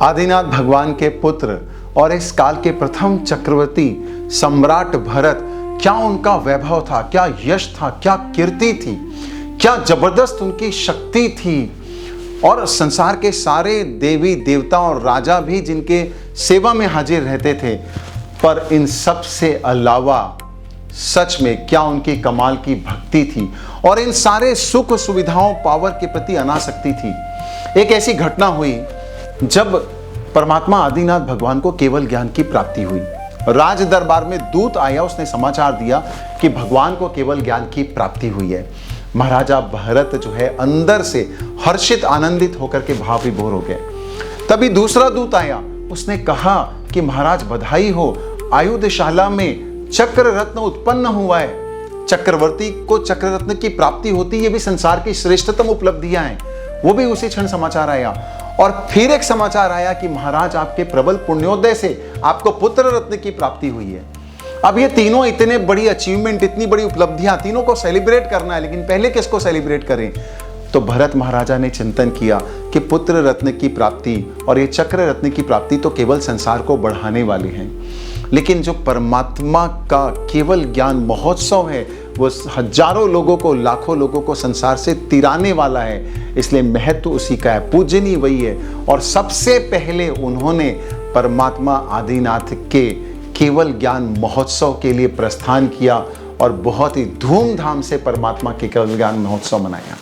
आदिनाथ भगवान के पुत्र और इस काल के प्रथम चक्रवर्ती सम्राट भरत, क्या उनका वैभव था, क्या यश था, क्या कीर्ति थी, क्या जबरदस्त उनकी शक्ति थी। और संसार के सारे देवी देवता और राजा भी जिनके सेवा में हाजिर रहते थे, पर इन सब से अलावा सच में क्या उनकी कमाल की भक्ति थी और इन सारे सुख सुविधाओं पावर के प्रति अनासक्ति थी। एक ऐसी घटना हुई जब परमात्मा आदिनाथ भगवान को केवल ज्ञान की प्राप्ति हुई। राज दरबार में दूत आया, उसने समाचार दिया कि भगवान को केवल ज्ञान की प्राप्ति हुई है। महाराजा भरत जो है अंदर से हर्षित आनंदित होकर के भाव विभोर हो गए। तभी दूसरा दूत आया, उसने कहा कि महाराज बधाई हो, आयुधशाला में चक्र रत्न उत्पन्न हुआ है। चक्रवर्ती को चक्र रत्न की प्राप्ति होती, ये भी संसार की श्रेष्ठतम उपलब्धियां हैं। वो भी उसी क्षण समाचार आया। और फिर एक समाचार आया कि महाराज आपके प्रबल पुण्योदय से आपको पुत्र रत्न की प्राप्ति हुई है। अब ये तीनों इतने बड़ी अचीवमेंट, इतनी बड़ी उपलब्धियां, तीनों को सेलिब्रेट करना है, लेकिन पहले किसको सेलिब्रेट करें? तो भरत महाराजा ने चिंतन किया कि पुत्र रत्न की प्राप्ति और ये चक्र रत्न की प्राप्ति तो केवल संसार को बढ़ाने वाले हैं, लेकिन जो परमात्मा का केवल ज्ञान महोत्सव है वो हजारों लोगों को, लाखों लोगों को संसार से तिराने वाला है। इसलिए महत्व उसी का है, पूजनीय वही है। और सबसे पहले उन्होंने परमात्मा आदिनाथ के केवल ज्ञान महोत्सव के लिए प्रस्थान किया और बहुत ही धूमधाम से परमात्मा के केवल ज्ञान महोत्सव मनाया।